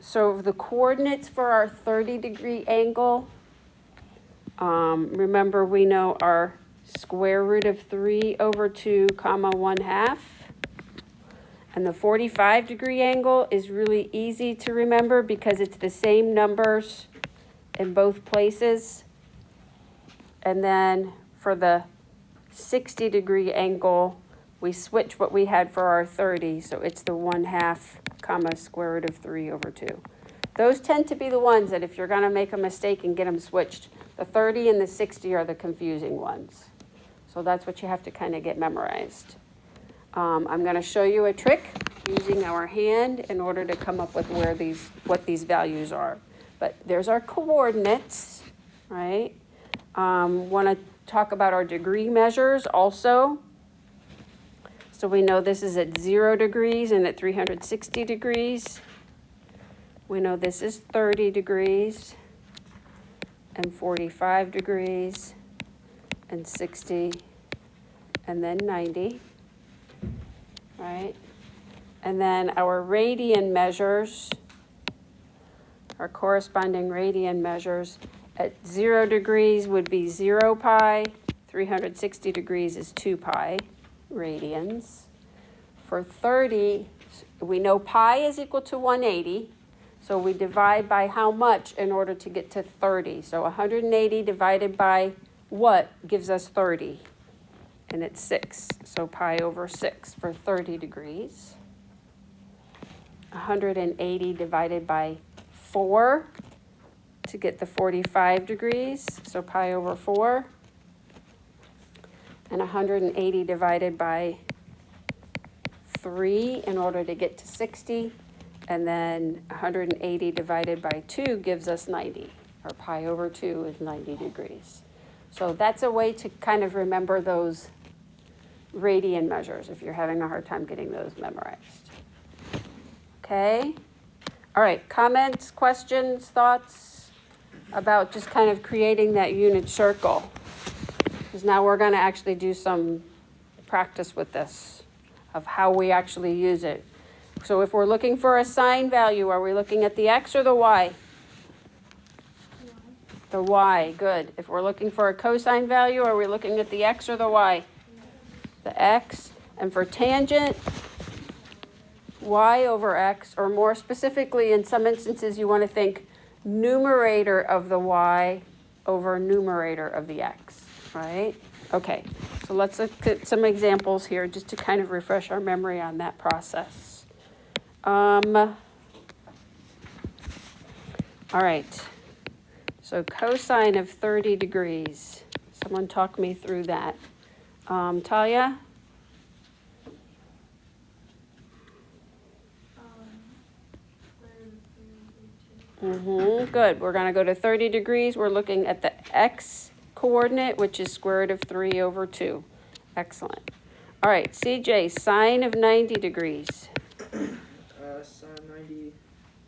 So the coordinates for our 30-degree angle, remember we know our square root of 3 over 2 comma 1/2. And the 45-degree angle is really easy to remember because it's the same numbers in both places. And then for the 60-degree angle, we switch what we had for our 30, so it's the 1/2 comma square root of 3 over 2. Those tend to be the ones that if you're going to make a mistake and get them switched, the 30 and the 60 are the confusing ones. So that's what you have to kind of get memorized. I'm going to show you a trick using our hand in order to come up with what these values are. But there's our coordinates, right? Want to talk about our degree measures also. So we know this is at 0 degrees and at 360 degrees. We know this is 30 degrees and 45 degrees and 60 and then 90, right? And then our radian measures, our corresponding radian measures, at 0 degrees would be 0 pi, 360 degrees is 2 pi radians. For 30, we know pi is equal to 180, so we divide by how much in order to get to 30. So 180 divided by what gives us 30? And it's 6, so pi over 6 for 30 degrees. 180 divided by 4 to get the 45 degrees, so pi over 4. And 180 divided by 3 in order to get to 60. And then 180 divided by 2 gives us 90, or pi over 2 is 90 degrees. So that's a way to kind of remember those radian measures if you're having a hard time getting those memorized. Okay? All right, comments, questions, thoughts about just kind of creating that unit circle? Because now we're going to actually do some practice with this of how we actually use it. So if we're looking for a sine value, are we looking at the x or the y? The y, good. If we're looking for a cosine value, are we looking at the x or the y? The x. And for tangent, y over x, or more specifically, in some instances, you want to think numerator of the y over numerator of the x, right? Okay, so let's look at some examples here just to kind of refresh our memory on that process. All right, so cosine of 30 degrees. Someone talk me through that. Talia? Good. We're going to go to 30 degrees. We're looking at the x coordinate, which is square root of 3 over 2. Excellent. All right, CJ, sine of 90 degrees. Sine 90.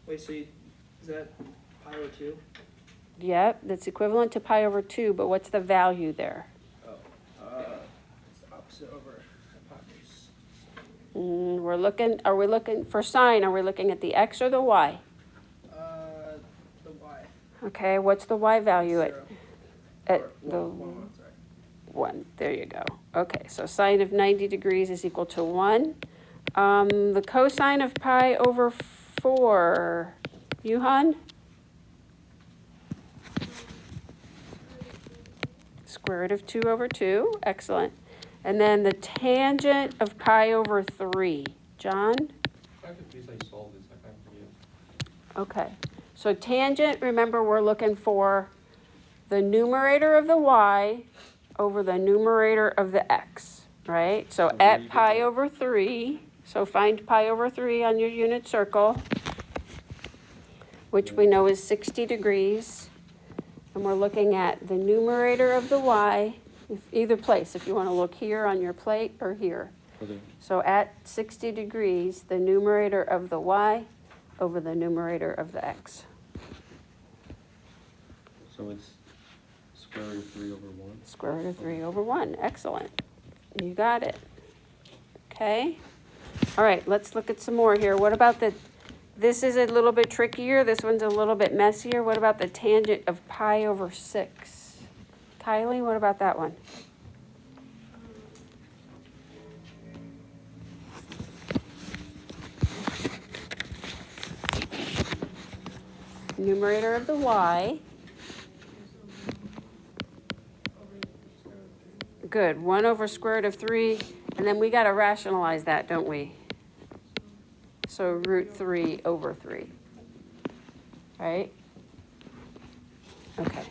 Wait, so is that pi over 2? Yep, that's equivalent to pi over 2, but what's the value there? Oh, it's the opposite over hypotenuse. Are we looking for sine? Are we looking at the x or the y? The y. Okay, what's the y value at? At the 1. There you go. Okay, so sine of 90 degrees is equal to 1. The cosine of pi over 4, Yuhan? Square root of 2 over 2, excellent. And then the tangent of pi over 3, John? I could please solve this, I can't forget. Okay, so tangent, remember we're looking for the numerator of the y over the numerator of the x, right? So at pi over 3, so find pi over 3 on your unit circle, which we know is 60 degrees. And we're looking at the numerator of the y, either place, if you want to look here on your plate or here. Okay. So at 60 degrees, the numerator of the y over the numerator of the x. So it's square root of 3 over 1? Square root of 3 over 1. Excellent. You got it. Okay. All right, let's look at some more here. What about the This is a little bit trickier. This one's a little bit messier. What about the tangent of pi over 6? Kylie, what about that one? Numerator of the y. Good. 1 over square root of 3. And then we got to rationalize that, don't we? So root 3 over 3. Right? Okay.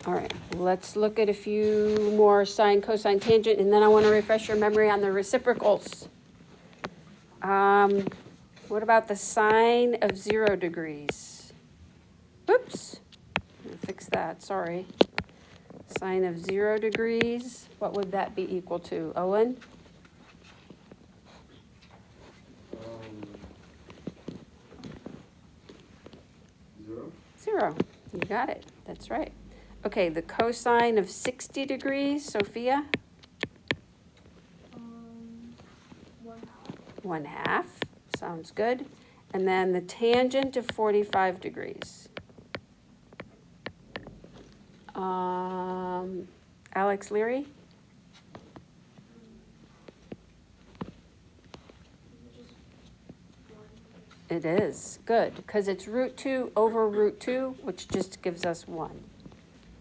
All right. Let's look at a few more sine, cosine, tangent, and then I want to refresh your memory on the reciprocals. What about the sine of 0 degrees? Oops. Let me fix that. Sorry. Sine of 0 degrees. What would that be equal to? Owen? Zero. 0. You got it. That's right. Okay, the cosine of 60 degrees, Sophia? 1/2. Sounds good. And then the tangent of 45 degrees. Alex Leary? It is. Good. Because it's root 2 over root 2, which just gives us 1.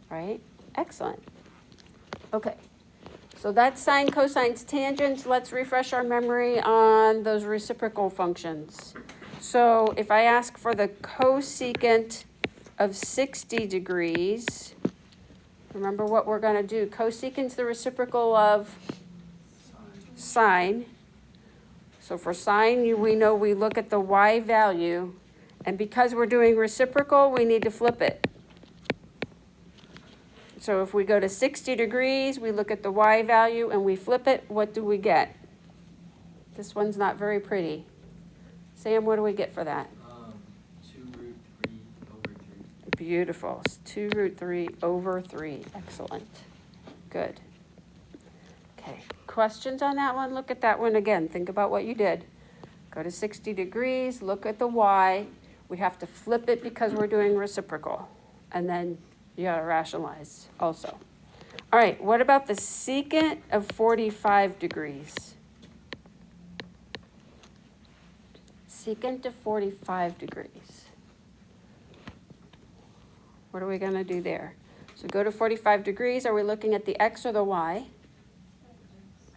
Right? Excellent. Okay. So that's sine, cosines, tangents. Let's refresh our memory on those reciprocal functions. So if I ask for the cosecant of 60 degrees, remember what we're going to do. Cosecant's the reciprocal of sine. So for sine, we know we look at the y value. And because we're doing reciprocal, we need to flip it. So if we go to 60 degrees, we look at the y value and we flip it, what do we get? This one's not very pretty. Sam, what do we get for that? 2 root 3 over 3. Beautiful. 2 root 3 over 3. Excellent. Good. Okay. Questions on that one? Look at that one again. Think about what you did. Go to 60 degrees, look at the y. We have to flip it because we're doing reciprocal. And then you got to rationalize also. All right, what about the secant of 45 degrees? Secant of 45 degrees. What are we going to do there? So go to 45 degrees. Are we looking at the x or the y?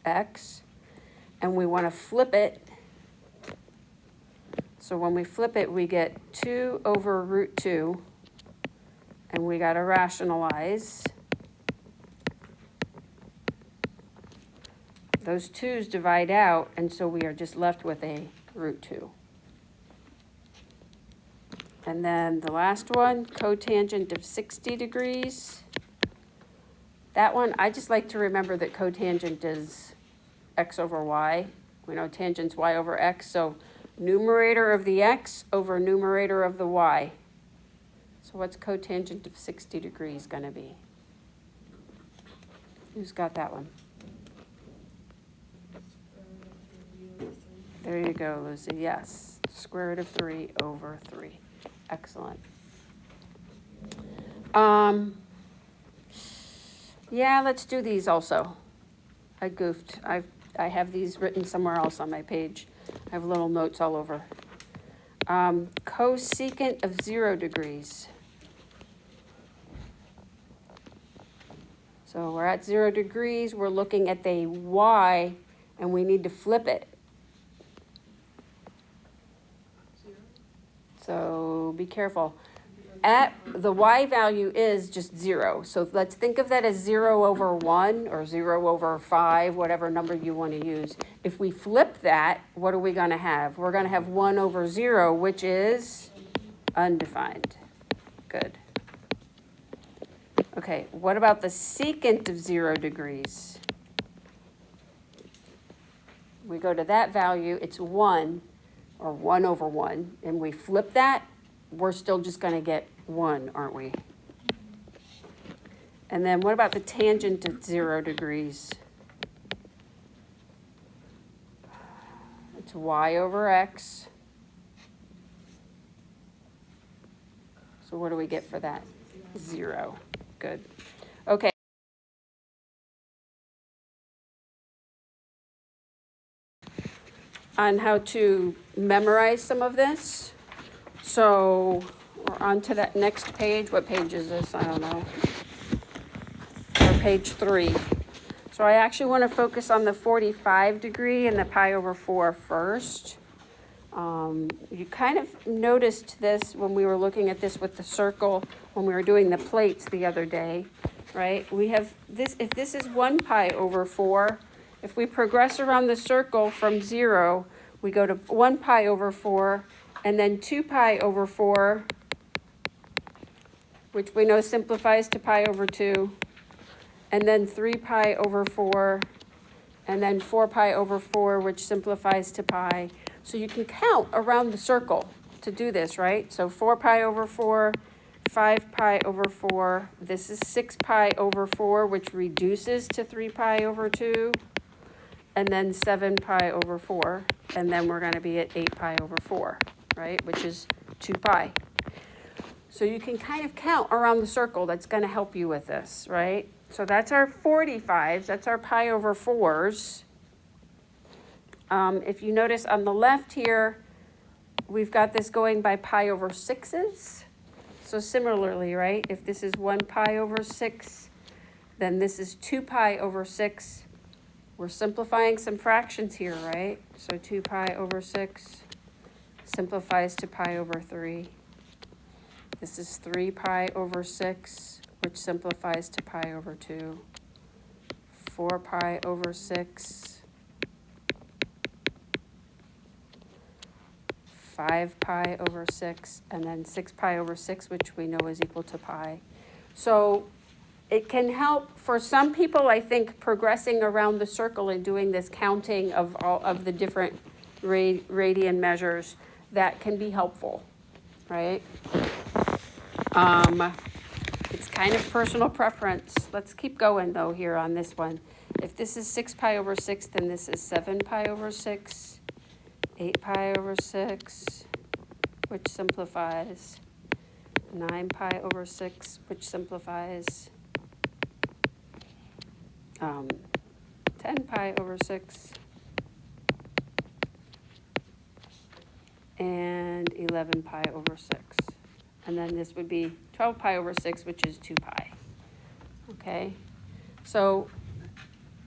X. And we want to flip it. So when we flip it, we get 2 over root 2. And we got to rationalize. Those 2's divide out, and so we are just left with a root 2. And then the last one, cotangent of 60 degrees. That one, I just like to remember that cotangent is x over y. We know tangent's y over x, so numerator of the x over numerator of the y. So what's cotangent of 60 degrees going to be? Who's got that one? There you go, Lucy. Yes. Square root of 3 over 3. Excellent. Yeah, let's do these also. I goofed. I have these written somewhere else on my page. I have little notes all over. Cosecant of 0 degrees. So we're at 0 degrees. We're looking at the y, and we need to flip it. So be careful. At the y value is just 0. So let's think of that as 0 over 1 or 0 over 5, whatever number you want to use. If we flip that, what are we going to have? We're going to have 1 over 0, which is undefined. Good. Okay, what about the secant of 0 degrees? We go to that value, it's 1, or 1 over 1, and we flip that, we're still just going to get 1, aren't we? And then what about the tangent of 0 degrees? It's y over x. So what do we get for that? 0. Good. Okay. On how to memorize some of this. So we're on to that next page. What page is this? I don't know. Or page 3. So I actually want to focus on the 45 degree and the pi over 4 first. You kind of noticed this when we were looking at this with the circle, when we were doing the plates the other day, right? We have this, if this is 1 pi over 4, if we progress around the circle from 0, we go to 1 pi over 4, and then 2 pi over 4, which we know simplifies to pi over 2, and then 3 pi over 4, and then 4 pi over 4, which simplifies to pi. So you can count around the circle to do this, right? So 4 pi over 4, 5 pi over 4. This is 6 pi over 4, which reduces to 3 pi over 2. And then 7 pi over 4. And then we're going to be at 8 pi over 4, right? Which is 2 pi. So you can kind of count around the circle. That's going to help you with this, right? So that's our 45s. That's our pi over 4s. If you notice on the left here, we've got this going by pi over 6s. So similarly, right, if this is 1 pi over 6, then this is 2 pi over 6. We're simplifying some fractions here, right? So 2 pi over 6 simplifies to pi over 3. This is 3 pi over 6, which simplifies to pi over 2. 4 pi over 6. 5 pi over 6, and then 6 pi over 6, which we know is equal to pi. So it can help for some people, I think, progressing around the circle and doing this counting of all of the different radian measures, that can be helpful, right? It's kind of personal preference. Let's keep going, though, here on this one. If this is 6 pi over 6, then this is 7 pi over 6. 8 pi over 6, which simplifies. 9 pi over 6, which simplifies. 10 pi over 6. And 11 pi over 6. And then this would be 12 pi over 6, which is 2 pi. Okay? So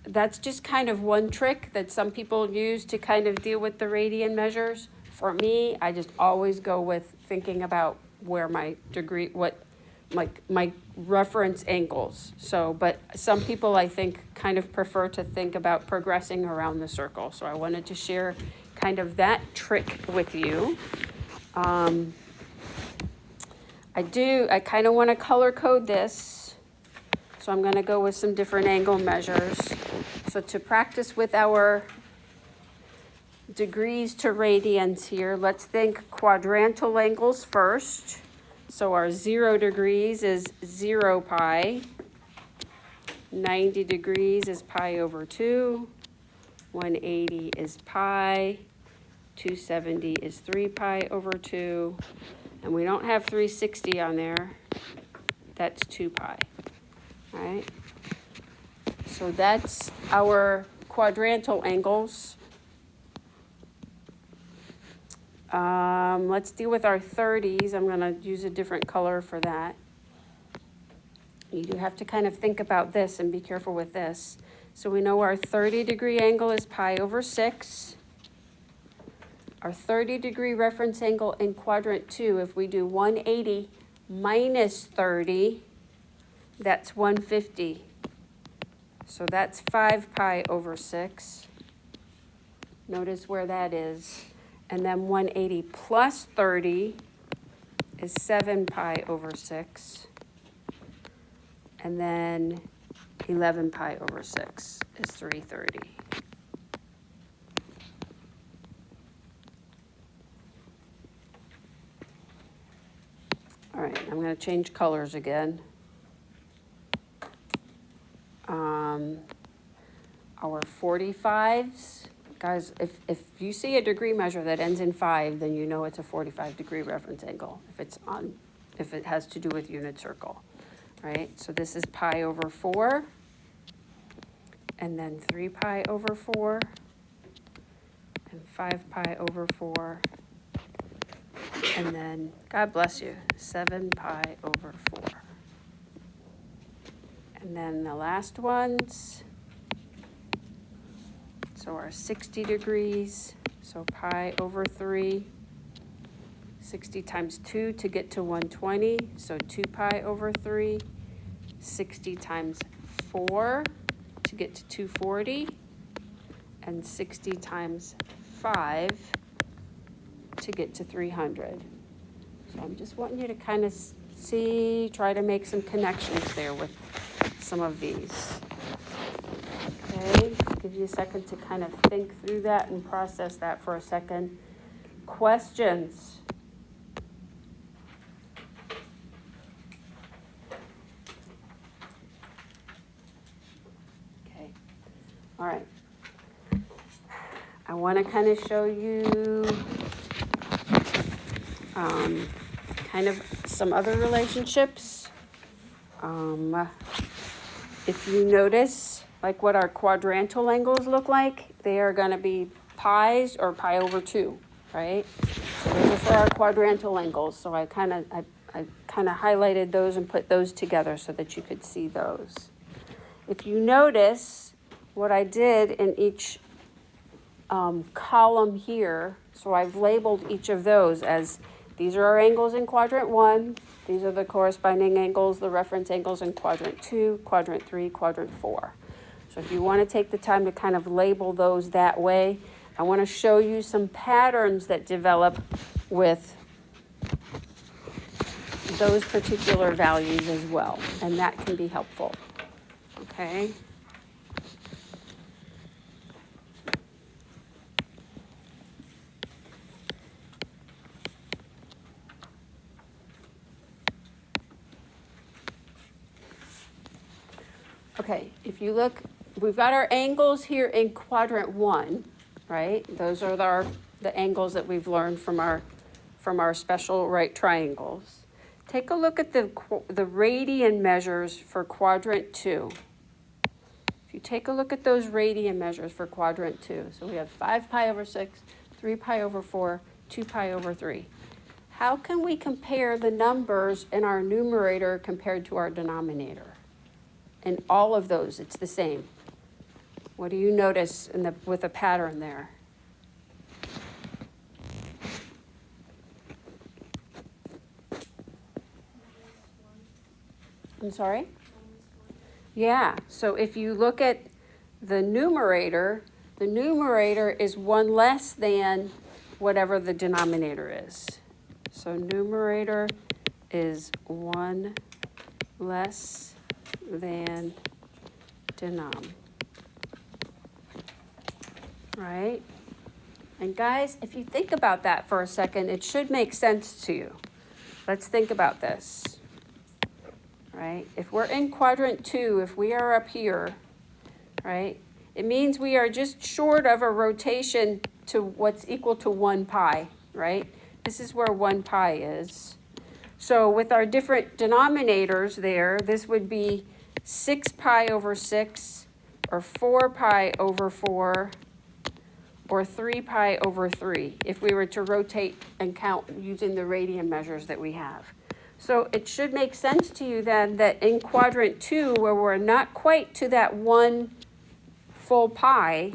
that's just kind of one trick that some people use to kind of deal with the radian measures. For me, I just always go with thinking about where my degree, what my reference angles. So, but some people, I think, kind of prefer to think about progressing around the circle. So I wanted to share kind of that trick with you. I kind of want to color code this. So I'm going to go with some different angle measures. So to practice with our degrees to radians here, let's think quadrantal angles first. So our 0 degrees is 0 pi. 90 degrees is pi over 2. 180 is pi. 270 is 3 pi over 2. And we don't have 360 on there. That's 2 pi. All right? So that's our quadrantal angles. Let's deal with our 30s. I'm going to use a different color for that. You do have to kind of think about this and be careful with this. So we know our 30-degree angle is pi over 6. Our 30-degree reference angle in quadrant 2, if we do 180 minus 30, that's 150. So that's 5 pi over 6. Notice where that is. And then 180 plus 30 is 7 pi over 6. And then 11 pi over 6 is 330. All right, I'm going to change colors again. Our 45s, guys, if you see a degree measure that ends in 5, then you know it's a 45-degree reference angle. If it's on if it has to do with unit circle, right? So this is pi over 4, and then 3 pi over 4, and 5 pi over 4, and then, God bless you, 7 pi over 4. And then the last ones, so our 60 degrees, so pi over 3, 60 times 2 to get to 120, so 2 pi over 3, 60 times 4 to get to 240, and 60 times 5 to get to 300. So I'm just wanting you to kind of see, try to make some connections there with some of these. Okay, give you a second to kind of think through that and process that for a second. Questions? Okay, all right. I want to kind of show you kind of some other relationships. If you notice, like what our quadrantal angles look like, they are going to be pi's or pi over 2, right? So those are for our quadrantal angles. So I kind of highlighted those and put those together so that you could see those. If you notice what I did in each column here, so I've labeled each of those as these are our angles in quadrant 1, these are the corresponding angles, the reference angles in quadrant 2, quadrant 3, quadrant 4. So if you want to take the time to kind of label those that way, I want to show you some patterns that develop with those particular values as well, and that can be helpful. Okay? Okay, if you look, we've got our angles here in quadrant 1, right? Those are the angles that we've learned from our special right triangles. Take a look at the radian measures for quadrant 2. If you take a look at those radian measures for quadrant 2, so we have 5 pi over 6, 3 pi over 4, 2 pi over 3. How can we compare the numbers in our numerator compared to our denominator? In all of those, it's the same. What do you notice with a pattern there? I'm sorry? Yeah, so if you look at the numerator is 1 less than whatever the denominator is. So numerator is 1 less than denom. Right? And guys, if you think about that for a second, it should make sense to you. Let's think about this. Right? If we're in quadrant 2, if we are up here, right, it means we are just short of a rotation to what's equal to 1 pi, right? This is where 1 pi is. So with our different denominators there, this would be 6 pi over 6, or 4 pi over 4, or 3 pi over 3, if we were to rotate and count using the radian measures that we have. So it should make sense to you then that in quadrant 2, where we're not quite to that 1 full pi,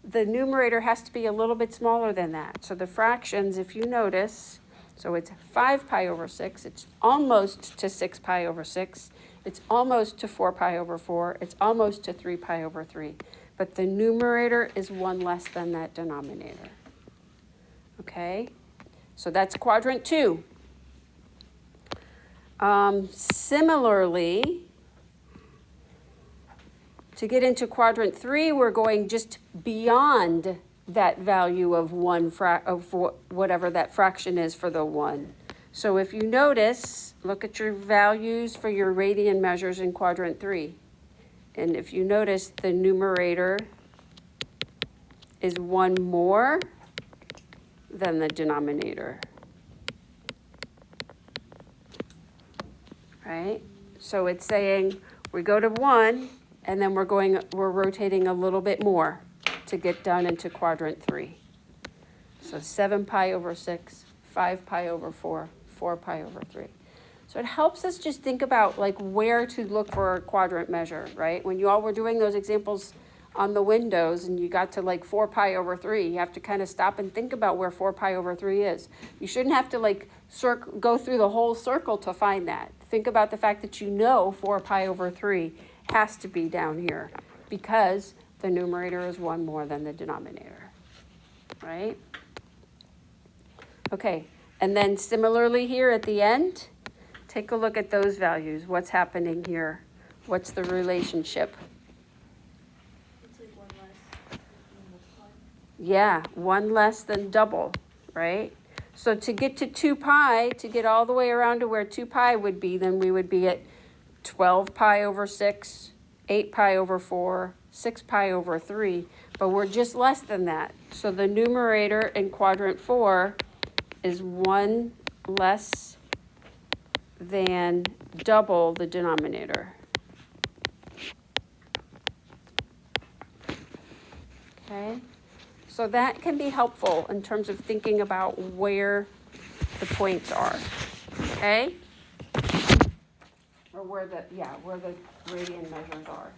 the numerator has to be a little bit smaller than that. So the fractions, if you notice, so it's 5 pi over 6, it's almost to 6 pi over 6, it's almost to 4 pi over 4, it's almost to 3 pi over 3. But the numerator is 1 less than that denominator. Okay? So that's quadrant 2. Similarly, to get into quadrant 3, we're going just beyond that value of whatever that fraction is for the 1. So if you notice, look at your values for your radian measures in quadrant 3. And if you notice, the numerator is 1 more than the denominator. right? So it's saying we go to 1, and then we're rotating a little bit more to get down into quadrant 3. So 7 pi over 6, 5 pi over 4, 4 pi over 3. So it helps us just think about like where to look for a quadrant measure, right? When you all were doing those examples on the windows and you got to like 4 pi over 3, you have to kind of stop and think about where 4 pi over 3 is. You shouldn't have to like go through the whole circle to find that. Think about the fact that you know 4 pi over 3 has to be down here because the numerator is 1 more than the denominator, right? Okay, and then similarly here at the end, take a look at those values. What's happening here? What's the relationship? It's like 1 less than multiply. Yeah, 1 less than double, right? So to get to 2 pi, to get all the way around to where 2 pi would be, then we would be at 12 pi over 6, 8 pi over 4, 6 pi over 3, but we're just less than that. So the numerator in quadrant 4 is 1 less than double the denominator. Okay, so that can be helpful in terms of thinking about where the points are, okay? Or where the radian measures are.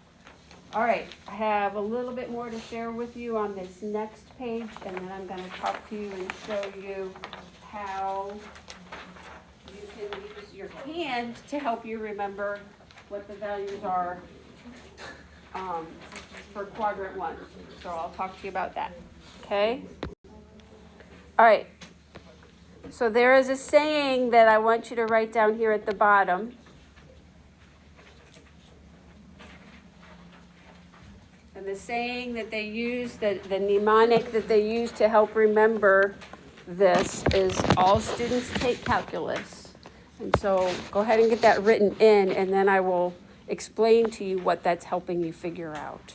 All right, I have a little bit more to share with you on this next page, and then I'm going to talk to you and show you how you can use your hand to help you remember what the values are for quadrant 1. So I'll talk to you about that, okay? All right, so there is a saying that I want you to write down here at the bottom. And the saying that they use, the mnemonic that they use to help remember this is all students take calculus. And so go ahead and get that written in, and then I will explain to you what that's helping you figure out.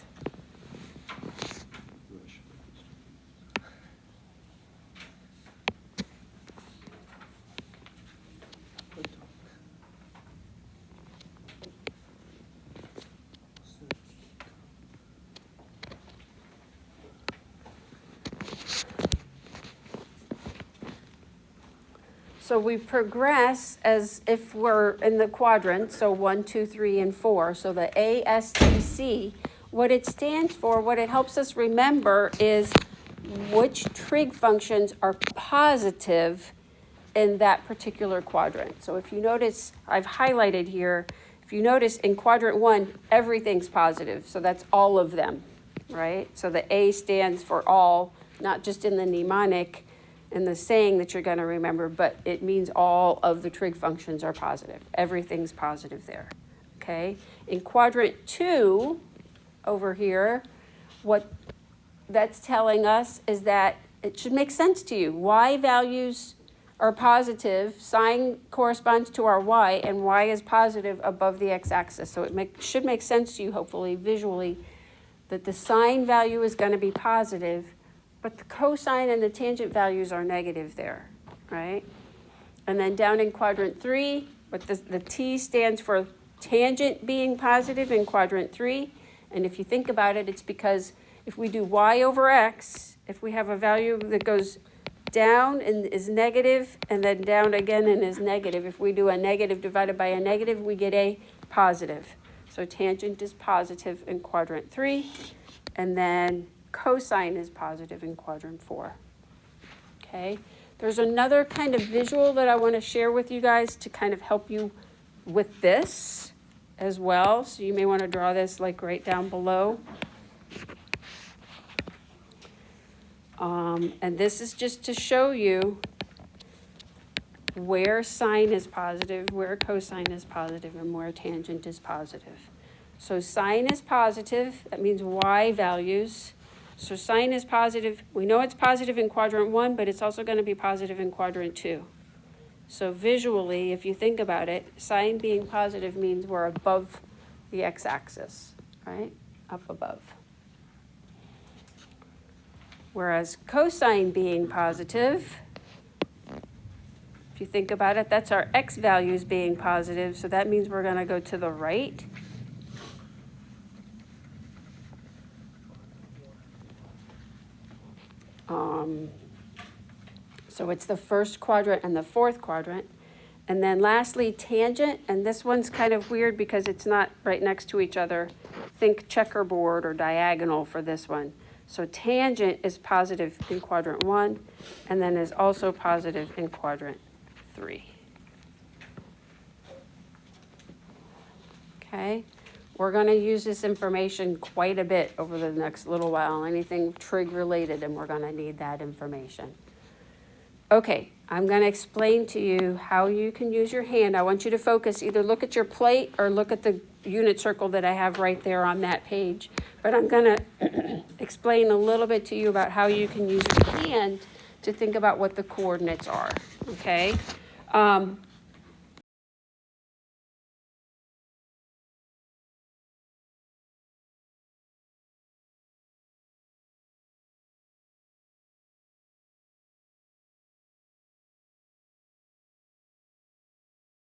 So we progress as if we're in the quadrant, so 1, 2, 3, and 4. So the ASTC, what it stands for, what it helps us remember is which trig functions are positive in that particular quadrant. So if you notice, I've highlighted here, if you notice in quadrant 1, everything's positive. So that's all of them, right? So the A stands for all, not just in the mnemonic and the saying that you're going to remember, but it means all of the trig functions are positive. Everything's positive there, okay? In quadrant 2, over here, what that's telling us is that it should make sense to you. Y values are positive, sine corresponds to our y, and y is positive above the x-axis. So it should make sense to you, hopefully, visually, that the sine value is going to be positive, but the cosine and the tangent values are negative there, right? And then down in quadrant 3, but the T stands for tangent being positive in quadrant 3. And if you think about it, it's because if we do y over x, if we have a value that goes down and is negative, and then down again and is negative, if we do a negative divided by a negative, we get a positive. So tangent is positive in quadrant 3, and then cosine is positive in quadrant 4. Okay, there's another kind of visual that I want to share with you guys to kind of help you with this as well. So you may want to draw this like right down below. And this is just to show you where sine is positive, where cosine is positive, and where tangent is positive. So sine is positive, that means y values. So sine is positive. We know it's positive in quadrant 1, but it's also going to be positive in quadrant 2. So visually, if you think about it, sine being positive means we're above the x-axis, right? Up above. Whereas cosine being positive, if If you think about it, that's our x values being positive, so that means we're gonna go to the right. So it's the first quadrant and the fourth quadrant. And then lastly, tangent, and this one's kind of weird because it's not right next to each other. Think checkerboard or diagonal for this one. So tangent is positive in quadrant 1, and then is also positive in quadrant 3. Okay, we're going to use this information quite a bit over the next little while, anything trig related, and we're going to need that information. Okay, I'm going to explain to you how you can use your hand. I want you to focus, either look at your plate or look at the unit circle that I have right there on that page. But I'm going to explain a little bit to you about how you can use your hand to think about what the coordinates are, okay?